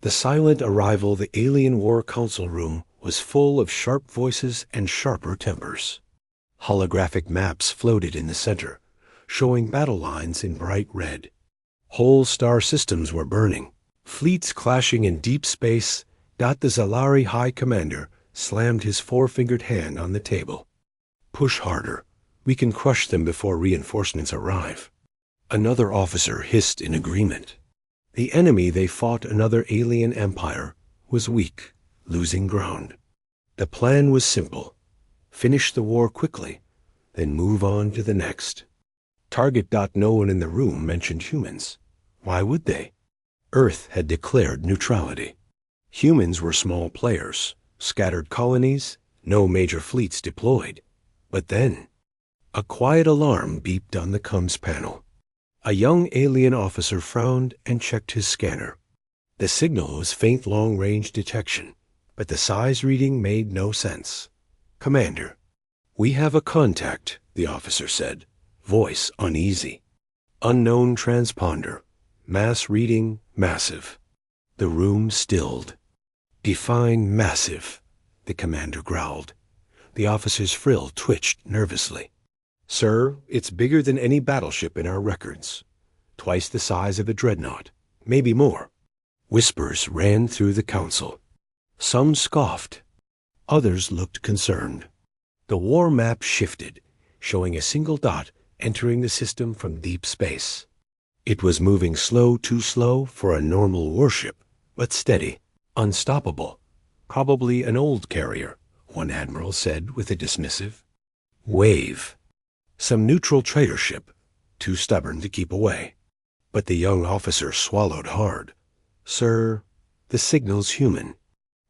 The silent arrival of the Alien War Council room was full of sharp voices and sharper tempers. Holographic maps floated in the center, showing battle lines in bright red. Whole star systems were burning, fleets clashing in deep space. The Zalari High Commander slammed his four-fingered hand on the table. "Push harder. We can crush them before reinforcements arrive." Another officer hissed in agreement. The enemy they fought, another alien empire, was weak, losing ground. The plan was simple: finish the war quickly, then move on to the next. Target. No one in the room mentioned humans. Why would they? Earth had declared neutrality. Humans were small players, scattered colonies, no major fleets deployed. But then, a quiet alarm beeped on the comms panel. A young alien officer frowned and checked his scanner. The signal was faint long-range detection, but the size reading made no sense. "Commander, we have a contact," the officer said, voice uneasy. "Unknown transponder. Mass reading massive." The room stilled. "Define massive," the commander growled. The officer's frill twitched nervously. "Sir, it's bigger than any battleship in our records. Twice the size of a dreadnought, maybe more." Whispers ran through the council. Some scoffed. Others looked concerned. The war map shifted, showing a single dot entering the system from deep space. It was moving slow, too slow for a normal warship, but steady, unstoppable. "Probably an old carrier," one admiral said with a dismissive wave. "Some neutral trader ship, too stubborn to keep away." But the young officer swallowed hard. "Sir, the signal's human."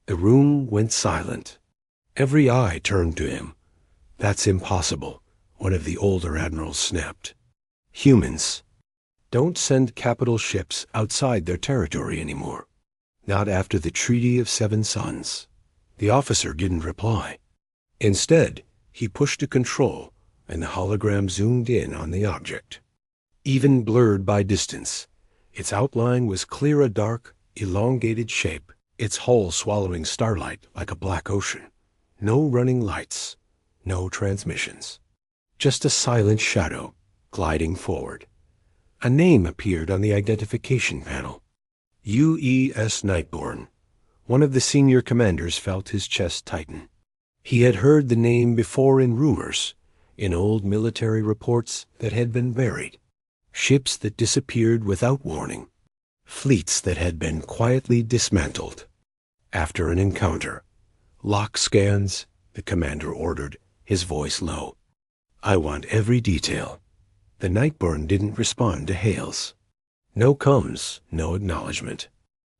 The room went silent. Every eye turned to him. "That's impossible," one of the older admirals snapped. "Humans don't send capital ships outside their territory anymore. Not after the Treaty of Seven Suns." The officer didn't reply. Instead, he pushed a control, and the hologram zoomed in on the object. Even blurred by distance, its outline was clear, a dark, elongated shape, its hull swallowing starlight like a black ocean. No running lights, no transmissions. Just a silent shadow gliding forward. A name appeared on the identification panel. UES Nightborne. One of the senior commanders felt his chest tighten. He had heard the name before in rumors, in old military reports that had been buried. Ships that disappeared without warning. Fleets that had been quietly dismantled. After an encounter. "Lock scans," the commander ordered, his voice low. "I want every detail." The Nightborne didn't respond to hails. No comms, no acknowledgement.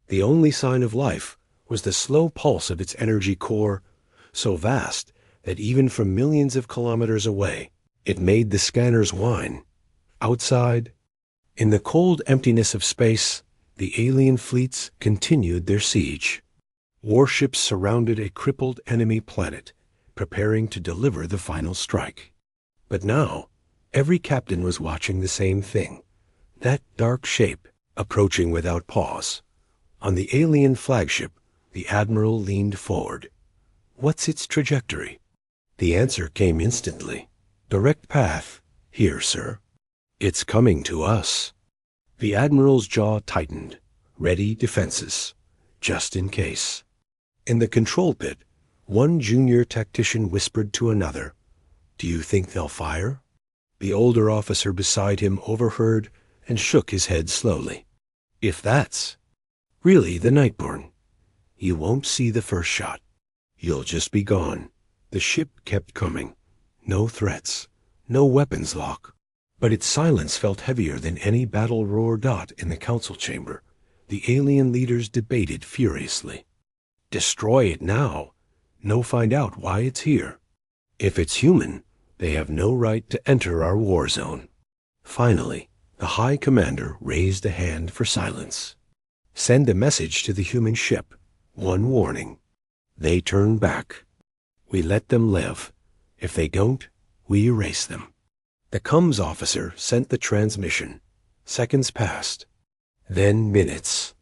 The only sign of life was the slow pulse of its energy core, so vast that even from millions of kilometers away, it made the scanners whine. Outside, in the cold emptiness of space, the alien fleets continued their siege. Warships surrounded a crippled enemy planet, preparing to deliver the final strike. But now, every captain was watching the same thing. That dark shape, approaching without pause. On the alien flagship, the admiral leaned forward. "What's its trajectory?" The answer came instantly. "Direct path. Here, sir." "It's coming to us." The admiral's jaw tightened. Ready defenses. Just in case. In the control pit, one junior tactician whispered to another, "Do you think they'll fire?" The older officer beside him overheard and shook his head slowly. "If that's really the Nightborne, you won't see the first shot. You'll just be gone." The ship kept coming. No threats. No weapons lock. But its silence felt heavier than any battle roar. In the council chamber, the alien leaders debated furiously. Destroy it now. No, find out why it's here. If it's human, they have no right to enter our war zone. Finally, the High Commander raised a hand for silence. "Send a message to the human ship. One warning." They turn back. We let them live. If they don't, we erase them. The comms officer sent the transmission. Seconds passed. Then minutes.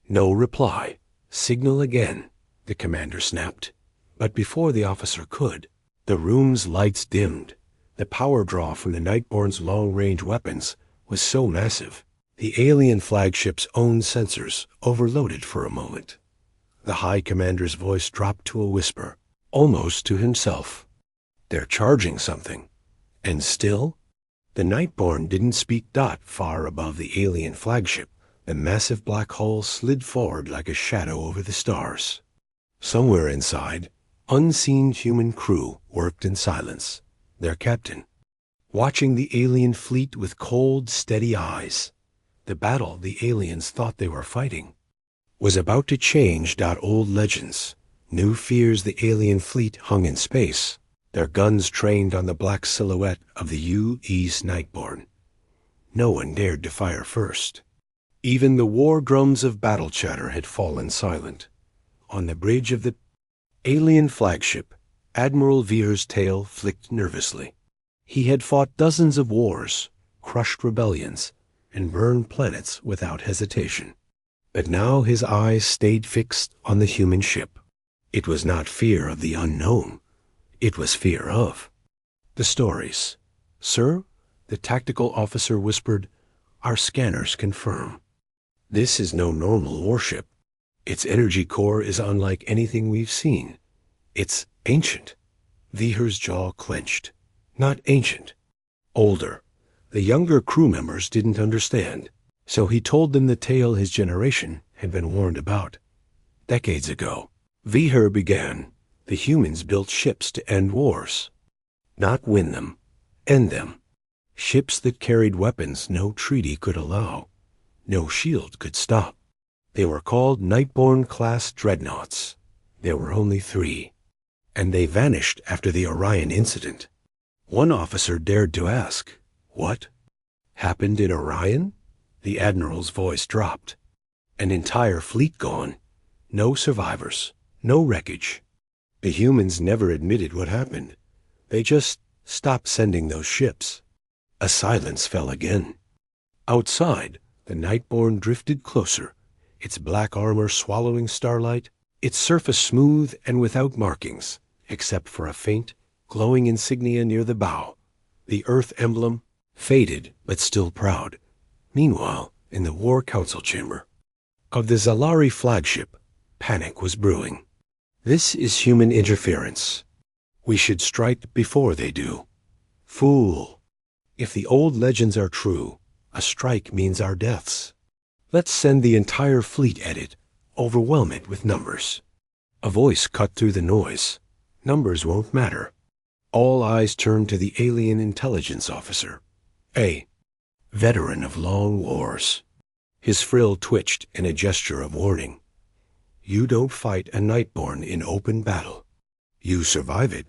No reply. Signal again, the commander snapped. But before the officer could, the room's lights dimmed. The power draw from the Nightborne's long-range weapons was so massive, the alien flagship's own sensors overloaded for a moment. The High Commander's voice dropped to a whisper, almost to himself. They're charging something. And still? The Nightborne didn't speak. Far above the alien flagship, the massive black hull slid forward like a shadow over the stars. Somewhere inside, unseen human crew worked in silence, their captain, watching the alien fleet with cold, steady eyes. The battle the aliens thought they were fighting was about to change. Old legends, new fears. The alien fleet hung in space, their guns trained on the black silhouette of the UES Nightborne. No one dared to fire first. Even the war drums of battle chatter had fallen silent. On the bridge of the alien flagship, Admiral Veer's tail flicked nervously. He had fought dozens of wars, crushed rebellions, and burned planets without hesitation. But now his eyes stayed fixed on the human ship. It was not fear of the unknown. It was fear of the stories. Sir, the tactical officer whispered, our scanners confirm. This is no normal warship. Its energy core is unlike anything we've seen. It's ancient. Veer's jaw clenched. Not ancient. Older. The younger crew members didn't understand, so he told them the tale his generation had been warned about. Decades ago, Veer began. The humans built ships to end wars. Not win them. End them. Ships that carried weapons no treaty could allow. No shield could stop. They were called Nightborne-class dreadnoughts. There were only 3. And they vanished after the Orion incident. One officer dared to ask, what happened in Orion? The admiral's voice dropped. An entire fleet gone. No survivors. No wreckage. The humans never admitted what happened. They just stopped sending those ships. A silence fell again. Outside, the Nightborne drifted closer, its black armor swallowing starlight, its surface smooth and without markings, except for a faint, glowing insignia near the bow. The Earth emblem, faded but still proud. Meanwhile, in the War Council chamber of the Zalari flagship, panic was brewing. This is human interference. We should strike before they do. Fool. If the old legends are true, a strike means our deaths. Let's send the entire fleet at it, overwhelm it with numbers. A voice cut through the noise. Numbers won't matter. All eyes turned to the alien intelligence officer, a veteran of long wars. His frill twitched in a gesture of warning. You don't fight a Nightborne in open battle. You survive it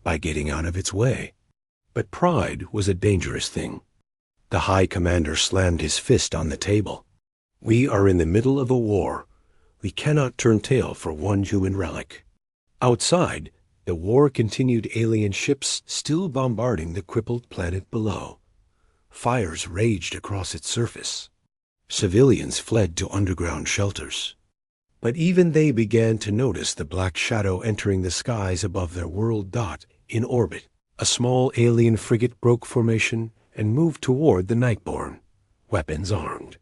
by getting out of its way. But pride was a dangerous thing. The High Commander slammed his fist on the table. We are in the middle of a war. We cannot turn tail for one human relic. Outside, the war continued, alien ships still bombarding the crippled planet below. Fires raged across its surface. Civilians fled to underground shelters. But even they began to notice the black shadow entering the skies above their world. In orbit, a small alien frigate broke formation and moved toward the Nightborne, weapons armed.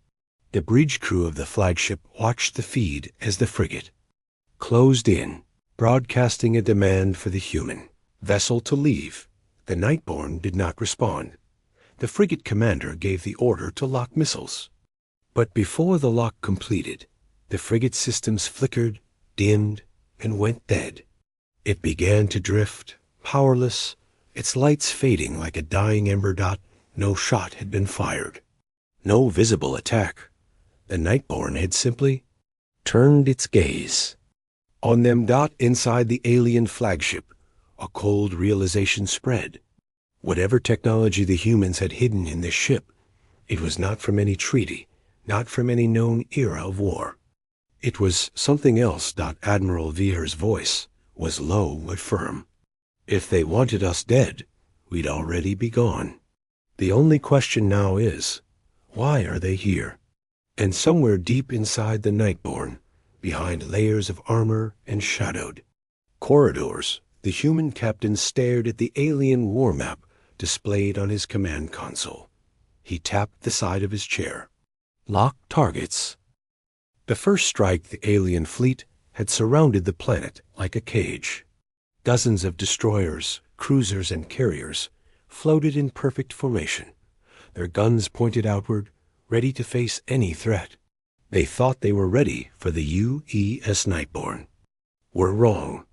The bridge crew of the flagship watched the feed as the frigate closed in, broadcasting a demand for the human vessel to leave. The Nightborne did not respond. The frigate commander gave the order to lock missiles. But before the lock completed, the frigate systems flickered, dimmed, and went dead. It began to drift, powerless, its lights fading like a dying ember. No shot had been fired. No visible attack. The Nightborne had simply turned its gaze on them. Inside the alien flagship, a cold realization spread. Whatever technology the humans had hidden in this ship, it was not from any treaty, not from any known era of war. It was something else. Admiral Veer's voice was low but firm. If they wanted us dead, we'd already be gone. The only question now is, why are they here? And somewhere deep inside the Nightborne, behind layers of armor and shadowed corridors, the human captain stared at the alien war map displayed on his command console. He tapped the side of his chair. Lock targets. The first strike, the alien fleet had surrounded the planet like a cage. Dozens of destroyers, cruisers, and carriers floated in perfect formation, their guns pointed outward, ready to face any threat. They thought they were ready for the UES Nightborne. Were wrong.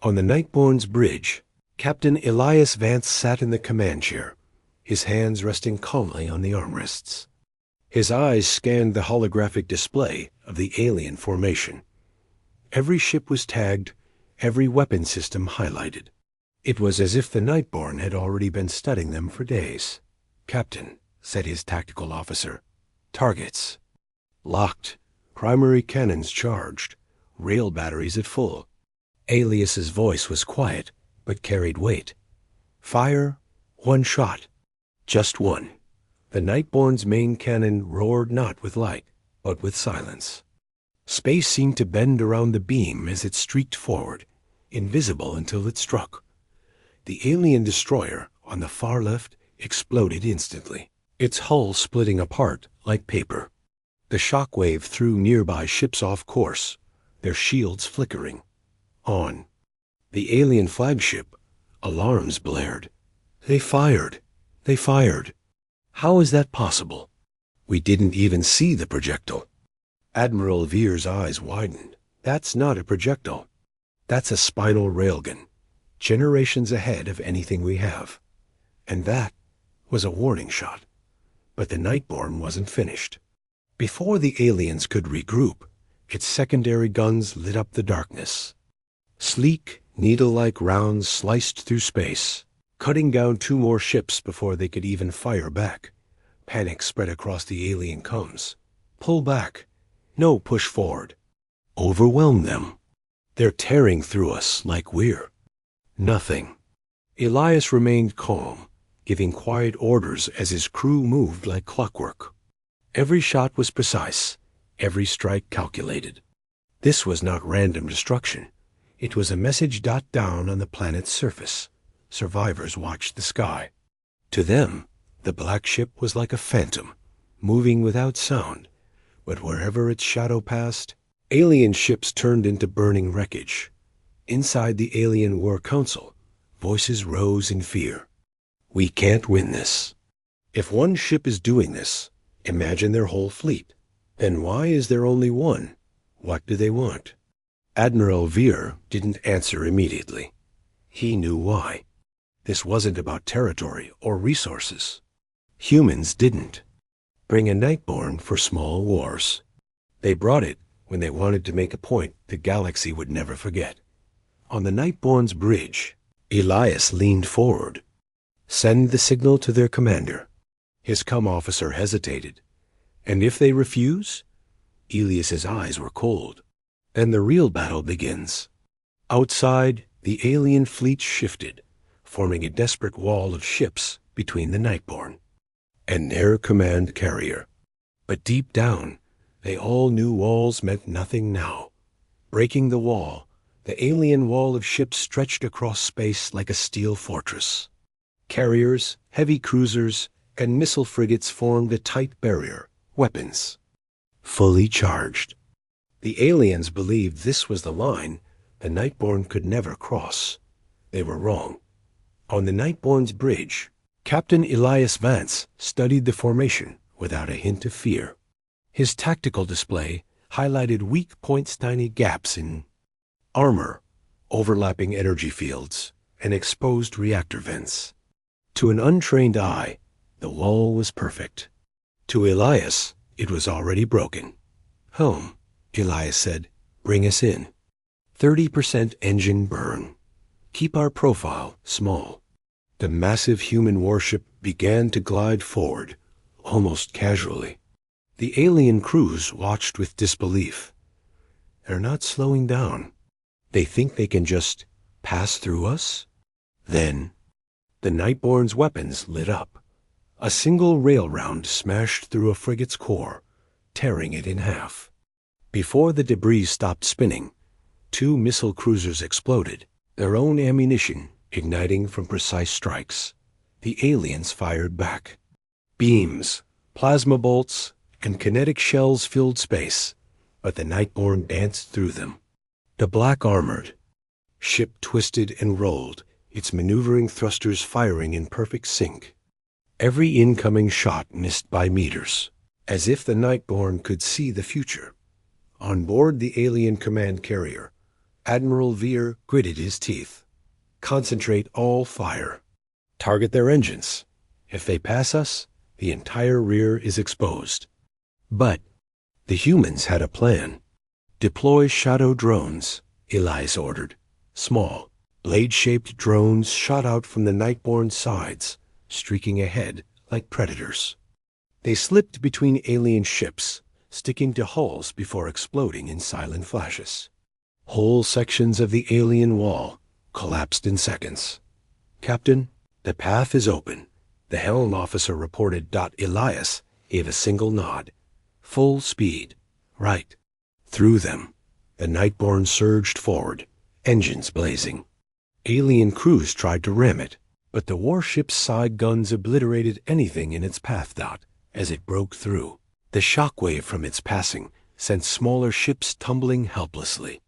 On the Nightborne's bridge, Captain Elias Vance sat in the command chair, his hands resting calmly on the armrests. His eyes scanned the holographic display of the alien formation. Every ship was tagged, every weapon system highlighted. It was as if the Nightborne had already been studying them for days. "Captain," said his tactical officer, "targets." "Locked. Primary cannons charged. Rail batteries at full." Alias's voice was quiet, but carried weight. "Fire. One shot. Just one." The Nightborne's main cannon roared not with light, but with silence. Space seemed to bend around the beam as it streaked forward, invisible until it struck. The alien destroyer on the far left exploded instantly, its hull splitting apart like paper. The shock wave threw nearby ships off course, their shields flickering. On. The alien flagship, alarms blared. They fired. They fired. How is that possible? We didn't even see the projectile. Admiral Veer's eyes widened. That's not a projectile. That's a spinal railgun, generations ahead of anything we have. And that was a warning shot. But the Nightborne wasn't finished. Before the aliens could regroup, its secondary guns lit up the darkness. Sleek, needle-like rounds sliced through space, cutting down 2 more ships before they could even fire back. Panic spread across the alien comms. Pull back. No, push forward. Overwhelm them. They're tearing through us like we're nothing. Elias remained calm, giving quiet orders as his crew moved like clockwork. Every shot was precise, every strike calculated. This was not random destruction. It was a message dot down on the planet's surface. Survivors watched the sky. To them, the black ship was like a phantom, moving without sound, but wherever its shadow passed, alien ships turned into burning wreckage. Inside the Alien War Council, voices rose in fear. We can't win this. If one ship is doing this, imagine their whole fleet. Then why is there only one? What do they want? Admiral Veer didn't answer immediately. He knew why. This wasn't about territory or resources. Humans didn't bring a Nightborne for small wars. They brought it when they wanted to make a point the galaxy would never forget. On the Nightborne's bridge, Elias leaned forward. Send the signal to their commander. His comm officer hesitated. And if they refuse? Elias's eyes were cold. Then the real battle begins. Outside, the alien fleet shifted, forming a desperate wall of ships between the Nightborne and their command carrier. But deep down, they all knew walls meant nothing now. Breaking the wall, the alien wall of ships stretched across space like a steel fortress. Carriers, heavy cruisers, and missile frigates formed a tight barrier, weapons fully charged. The aliens believed this was the line the Nightborne could never cross. They were wrong. On the Nightborne's bridge, Captain Elias Vance studied the formation without a hint of fear. His tactical display highlighted weak points, tiny gaps in armor, overlapping energy fields, and exposed reactor vents. To an untrained eye, the wall was perfect. To Elias, it was already broken. "Home," Elias said. "Bring us in. 30% engine burn. Keep our profile small." The massive human warship began to glide forward, almost casually. The alien crews watched with disbelief. They're not slowing down. They think they can just pass through us? Then, the Nightborne's weapons lit up. A single rail round smashed through a frigate's core, tearing it in half. Before the debris stopped spinning, 2 missile cruisers exploded, their own ammunition igniting from precise strikes. The aliens fired back. Beams, plasma bolts, and kinetic shells filled space, but the Nightborne danced through them. The black armored ship twisted and rolled, its maneuvering thrusters firing in perfect sync. Every incoming shot missed by meters, as if the Nightborne could see the future. On board the alien command carrier, Admiral Veer gritted his teeth. Concentrate all fire. Target their engines. If they pass us, the entire rear is exposed. But the humans had a plan. Deploy shadow drones, Elias ordered. Small, blade-shaped drones shot out from the Nightborne's sides, streaking ahead like predators. They slipped between alien ships, sticking to hulls before exploding in silent flashes. Whole sections of the alien wall collapsed in seconds. Captain, the path is open, the helm officer reported. Elias gave a single nod. Full speed. Right. Through them, the Nightborne surged forward, engines blazing. Alien crews tried to ram it, but the warship's side guns obliterated anything in its path. As it broke through, the shockwave from its passing sent smaller ships tumbling helplessly.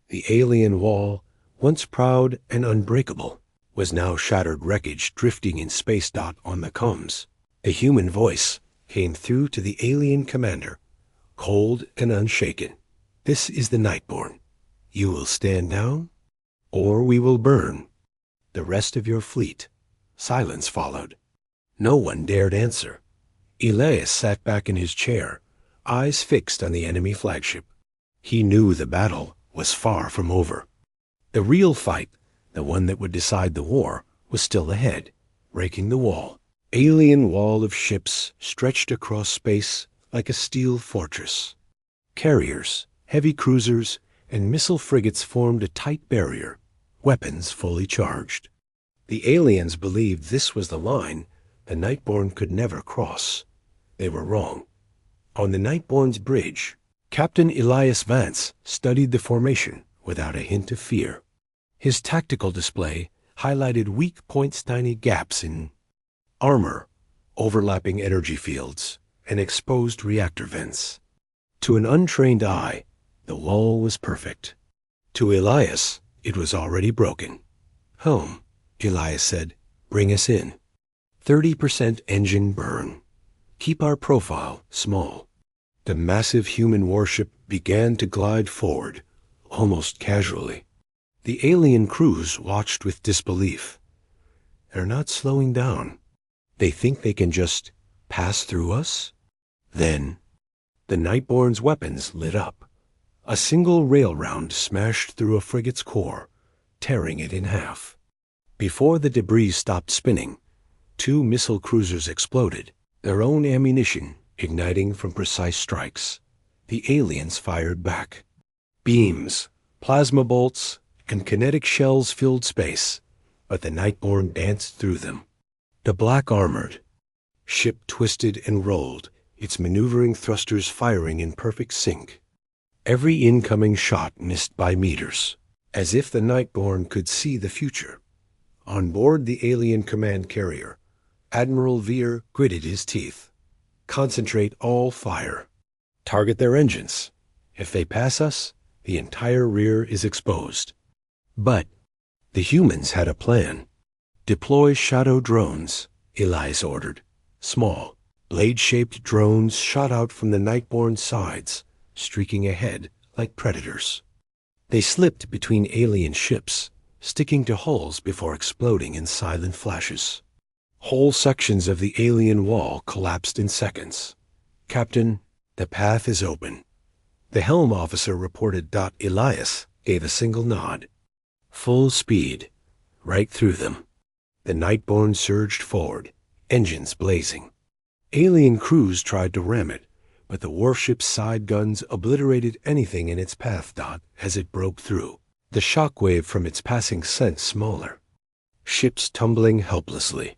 The alien wall, once proud and unbreakable, was now shattered wreckage drifting in space. On the comms, a human voice came through to the alien commander, cold and unshaken. This is the Nightborne. You will stand down, or we will burn the rest of your fleet. Silence followed. No one dared answer. Elias sat back in his chair, eyes fixed on the enemy flagship. He knew the battle was far from over. The real fight, the one that would decide the war, was still ahead, breaking the wall. Alien wall of ships stretched across space like a steel fortress. Carriers, heavy cruisers, and missile frigates formed a tight barrier, weapons fully charged. The aliens believed this was the line the Nightborne could never cross. They were wrong. On the Nightborne's bridge, Captain Elias Vance studied the formation without a hint of fear. His tactical display highlighted weak points, tiny gaps in armor, overlapping energy fields, and exposed reactor vents. To an untrained eye, the wall was perfect. To Elias, it was already broken. Home, Elias said. Bring us in. 30% engine burn. Keep our profile small. The massive human warship began to glide forward, almost casually. The alien crews watched with disbelief. They're not slowing down. They think they can just pass through us? Then, the Nightborne's weapons lit up. A single rail round smashed through a frigate's core, tearing it in half. Before the debris stopped spinning, 2 missile cruisers exploded, their own ammunition igniting from precise strikes. The aliens fired back. Beams, plasma bolts, and kinetic shells filled space, but the Nightborne danced through them. The black armored ship twisted and rolled, its maneuvering thrusters firing in perfect sync. Every incoming shot missed by meters, as if the Nightborne could see the future. On board the alien command carrier, Admiral Veer gritted his teeth. Concentrate all fire. Target their engines. If they pass us, the entire rear is exposed. But the humans had a plan. Deploy shadow drones, Elias ordered. Small, blade-shaped drones shot out from the Nightborne's sides, streaking ahead like predators. They slipped between alien ships, sticking to hulls before exploding in silent flashes. Whole sections of the alien wall collapsed in seconds. Captain, the path is open. The helm officer reported. Elias gave a single nod. Full speed. Right through them. The Nightborne surged forward, engines blazing. Alien crews tried to ram it, but the warship's side guns obliterated anything in its path. As it broke through, the shockwave from its passing sent smaller ships tumbling helplessly.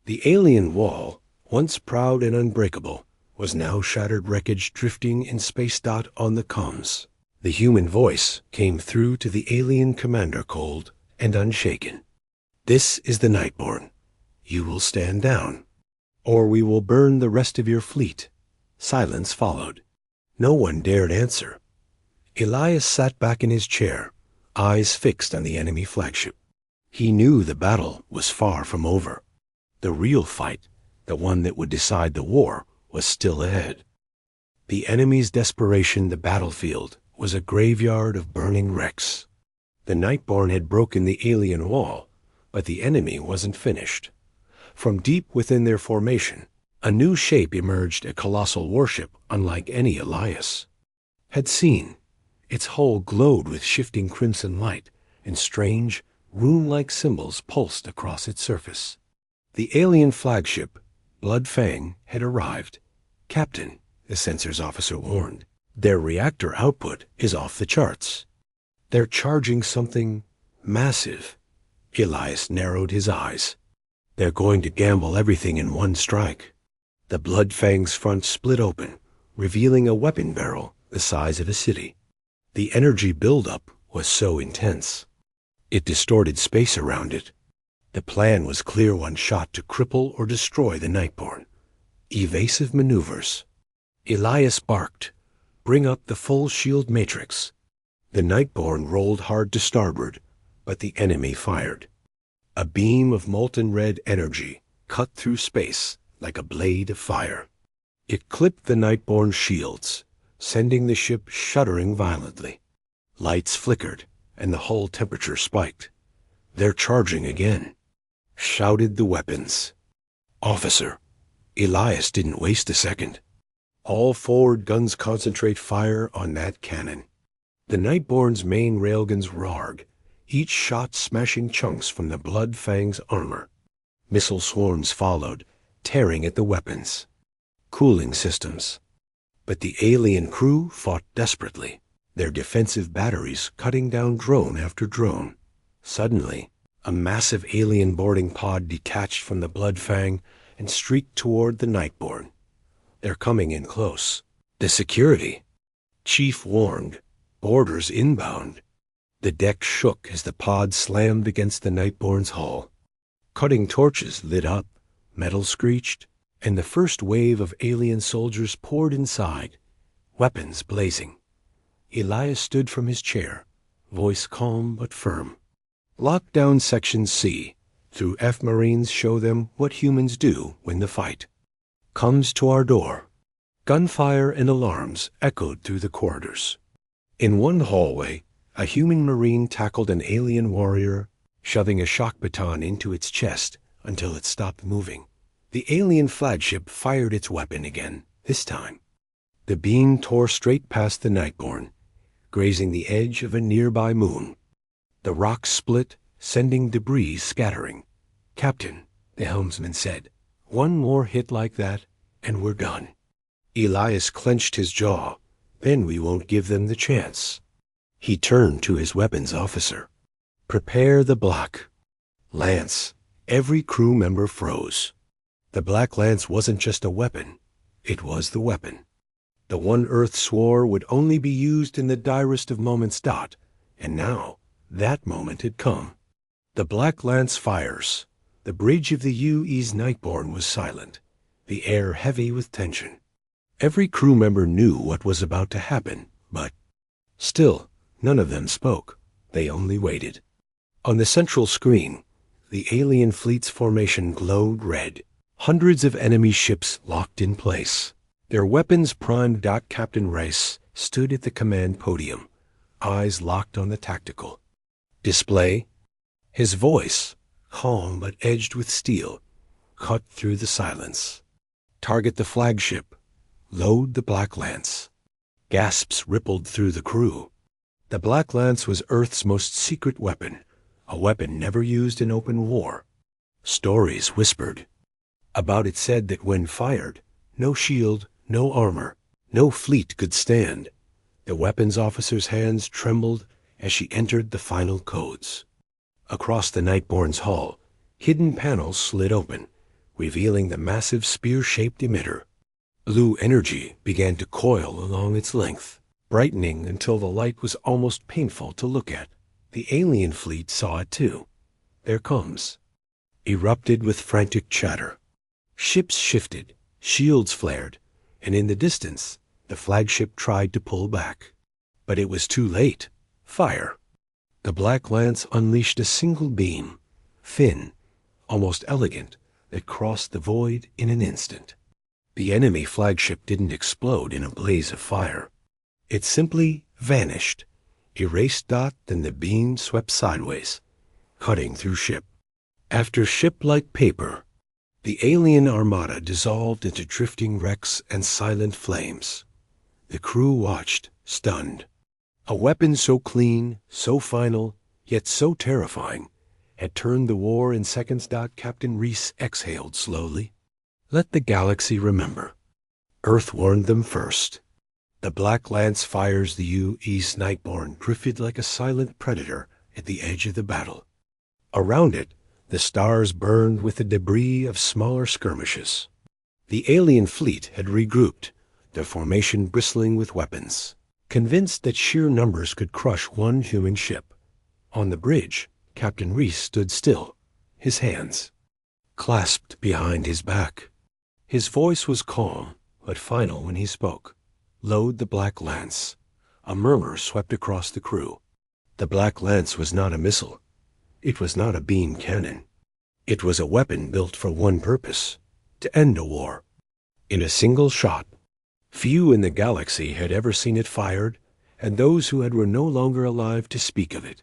The alien wall, once proud and unbreakable, was now shattered wreckage drifting in space dot on the comms. The human voice came through to the alien commander cold and unshaken. "This is the Nightborne. You will stand down, or we will burn the rest of your fleet." Silence followed. No one dared answer. Elias sat back in his chair, eyes fixed on the enemy flagship. He knew the battle was far from over. The real fight, the one that would decide the war, was still ahead. The enemy's desperation, the battlefield, was a graveyard of burning wrecks. The Nightborne had broken the alien wall, but the enemy wasn't finished. From deep within their formation, a new shape emerged, a colossal warship unlike any Elias had seen. Its hull glowed with shifting crimson light, and strange, rune-like symbols pulsed across its surface. The alien flagship, Blood Fang, had arrived. "Captain," the sensors officer warned, "their reactor output is off the charts. They're charging something massive." Elias narrowed his eyes. "They're going to gamble everything in one strike." The Blood Fang's front split open, revealing a weapon barrel the size of a city. The energy buildup was so intense, it distorted space around it. The plan was clear: one shot to cripple or destroy the Nightborne. Evasive maneuvers. Elias barked, "Bring up the full shield matrix." The Nightborne rolled hard to starboard, but the enemy fired. A beam of molten red energy cut through space like a blade of fire. It clipped the Nightborne's shields, sending the ship shuddering violently. Lights flickered, and the hull temperature spiked. "They're charging again," shouted the weapons officer. Elias didn't waste a second. "All forward guns concentrate fire on that cannon." The Nightborne's main railguns roared, each shot smashing chunks from the Blood Fang's armor. Missile swarms followed, tearing at the weapons. Cooling systems. But the alien crew fought desperately, their defensive batteries cutting down drone after drone. Suddenly, a massive alien boarding pod detached from the Blood Fang and streaked toward the Nightborne. "They're coming in close." "The security," Chief warned. "Boarders inbound." The deck shook as the pod slammed against the Nightborne's hull. Cutting torches lit up, metal screeched, and the first wave of alien soldiers poured inside, weapons blazing. Elias stood from his chair, voice calm but firm. "Lock down Section C. Through F Marines, show them what humans do when the fight comes to our door." Gunfire and alarms echoed through the corridors. In one hallway, a human Marine tackled an alien warrior, shoving a shock baton into its chest until it stopped moving. The alien flagship fired its weapon again, this time. The beam tore straight past the Nightborne, grazing the edge of a nearby moon. The rocks split, sending debris scattering. "Captain," the helmsman said, "one more hit like that, and we're done." Elias clenched his jaw. "Then we won't give them the chance." He turned to his weapons officer. "Prepare the black lance." Every crew member froze. The Black Lance wasn't just a weapon, it was the weapon. The one Earth swore would only be used in the direst of moments. And now, that moment had come. The Black Lance fires. The bridge of the UES Nightborne was silent, the air heavy with tension. Every crew member knew what was about to happen, but still, none of them spoke. They only waited. On the central screen, the alien fleet's formation glowed red. Hundreds of enemy ships locked in place. Their weapons primed. Captain Rice stood at the command podium, eyes locked on the tactical display. His voice, calm but edged with steel, cut through the silence. "Target the flagship. Load the Black Lance." Gasps rippled through the crew. The Black Lance was Earth's most secret weapon, a weapon never used in open war. Stories whispered about it, said that when fired, no shield, no armor, no fleet could stand. The weapons officer's hands trembled as she entered the final codes. Across the Nightborne's hull, hidden panels slid open, revealing the massive spear-shaped emitter. Blue energy began to coil along its length, brightening until the light was almost painful to look at. The alien fleet saw it too. Their comes. Erupted with frantic chatter. Ships shifted, shields flared, and in the distance, the flagship tried to pull back. But it was too late. Fire. The black lance unleashed a single beam, thin, almost elegant, that crossed the void in an instant. The enemy flagship didn't explode in a blaze of fire. It simply vanished, erased dot, then the beam swept sideways, cutting through ship. After ship like paper, the alien armada dissolved into drifting wrecks and silent flames. The crew watched, stunned. A weapon so clean, so final, yet so terrifying, had turned the war in seconds. Captain Reese exhaled slowly. Let the galaxy remember. Earth warned them first. The Black Lance fires the UES Nightborne drifted like a silent predator at the edge of the battle. Around it, the stars burned with the debris of smaller skirmishes. The alien fleet had regrouped, their formation bristling with weapons, convinced that sheer numbers could crush one human ship. On the bridge, Captain Reese stood still, his hands clasped behind his back. His voice was calm, but final when he spoke. Load the Black Lance. A murmur swept across the crew. The Black Lance was not a missile. It was not a beam cannon. It was a weapon built for one purpose, to end a war. In a single shot. Few in the galaxy had ever seen it fired, and those who had were no longer alive to speak of it.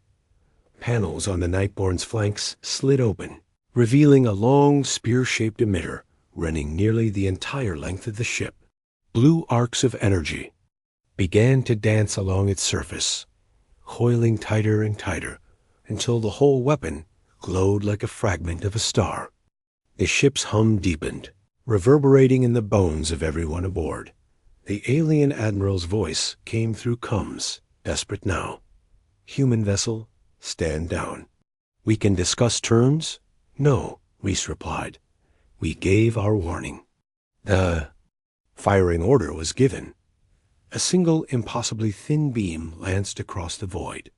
Panels on the Nightborne's flanks slid open, revealing a long spear-shaped emitter running nearly the entire length of the ship. Blue arcs of energy began to dance along its surface, coiling tighter and tighter until the whole weapon glowed like a fragment of a star. The ship's hum deepened, reverberating in the bones of everyone aboard. The alien admiral's voice came through comms, desperate now. Human vessel, stand down. We can discuss terms? No, Reese replied. We gave our warning. The firing order was given. A single impossibly thin beam lanced across the void.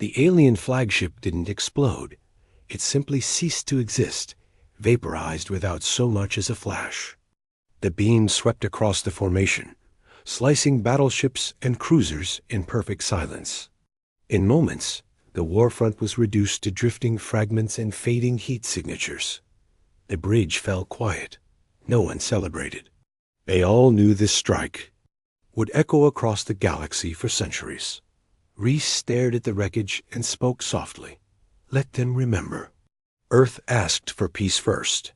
The alien flagship didn't explode. It simply ceased to exist, vaporized without so much as a flash. The beam swept across the formation, slicing battleships and cruisers in perfect silence. In moments, the warfront was reduced to drifting fragments and fading heat signatures. The bridge fell quiet. No one celebrated. They all knew this strike would echo across the galaxy for centuries. Reese stared at the wreckage and spoke softly. Let them remember. Earth asked for peace first.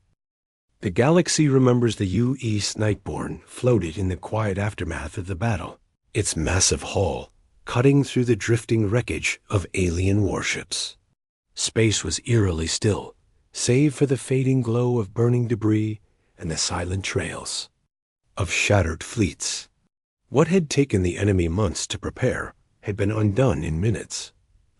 The galaxy remembers the UES Nightborne floated in the quiet aftermath of the battle, its massive hull cutting through the drifting wreckage of alien warships. Space was eerily still, save for the fading glow of burning debris and the silent trails of shattered fleets. What had taken the enemy months to prepare had been undone in minutes.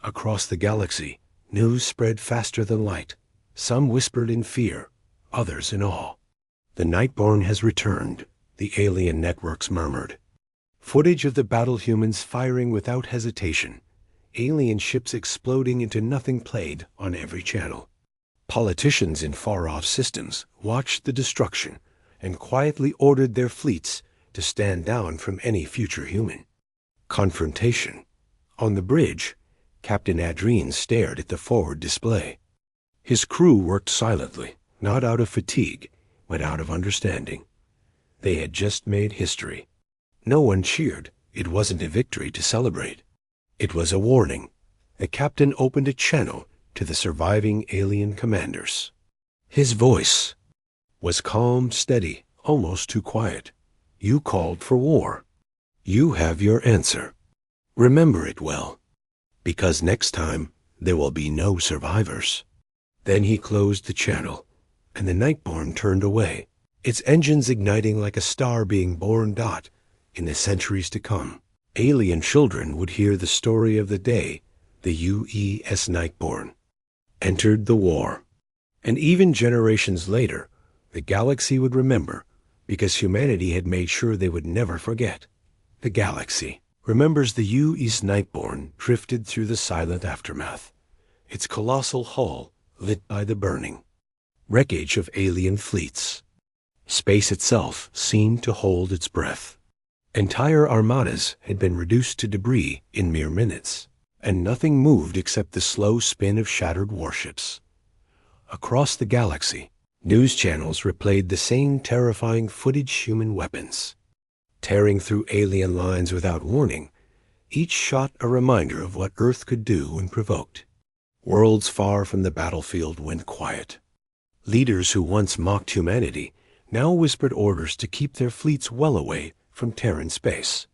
Across the galaxy, news spread faster than light. Some whispered in fear, others in awe. The Nightborne has returned, the alien networks murmured. Footage of the battle humans firing without hesitation, alien ships exploding into nothing played on every channel. Politicians in far-off systems watched the destruction and quietly ordered their fleets to stand down from any future human confrontation. On the bridge, Captain Adrien stared at the forward display. His crew worked silently, not out of fatigue, but out of understanding. They had just made history. No one cheered. It wasn't a victory to celebrate. It was a warning. The captain opened a channel to the surviving alien commanders. His voice was calm, steady, almost too quiet. You called for war. You have your answer. Remember it well, because next time there will be no survivors. Then he closed the channel, and the Nightborne turned away, its engines igniting like a star being born. In the centuries to come, alien children would hear the story of the day the UES Nightborne entered the war. And even generations later, the galaxy would remember, because humanity had made sure they would never forget. The galaxy remembers the UES Nightborne drifted through the silent aftermath, its colossal hull lit by the burning wreckage of alien fleets. Space itself seemed to hold its breath. Entire armadas had been reduced to debris in mere minutes, and nothing moved except the slow spin of shattered warships. Across the galaxy, news channels replayed the same terrifying footage: human weapons tearing through alien lines without warning, each shot a reminder of what Earth could do when provoked. Worlds far from the battlefield went quiet. Leaders who once mocked humanity now whispered orders to keep their fleets well away from Terran space.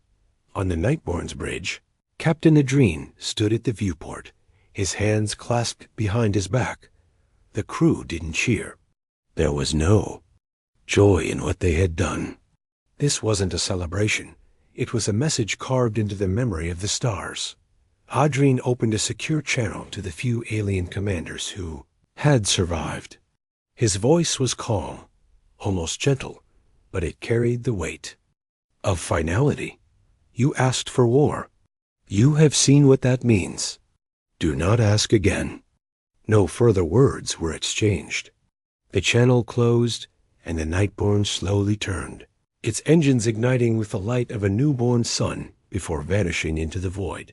On the Nightborne's bridge, Captain Adrien stood at the viewport, his hands clasped behind his back. The crew didn't cheer. There was no joy in what they had done. This wasn't a celebration. It was a message carved into the memory of the stars. Adrien opened a secure channel to the few alien commanders who had survived. His voice was calm, almost gentle, but it carried the weight of finality. You asked for war. You have seen what that means. Do not ask again. No further words were exchanged. The channel closed, and the Nightborne slowly turned, its engines igniting with the light of a newborn sun before vanishing into the void.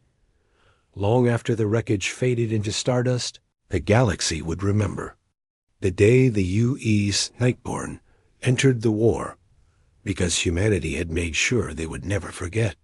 Long after the wreckage faded into stardust, the galaxy would remember the day the UES Nightborne entered the war, because humanity had made sure they would never forget.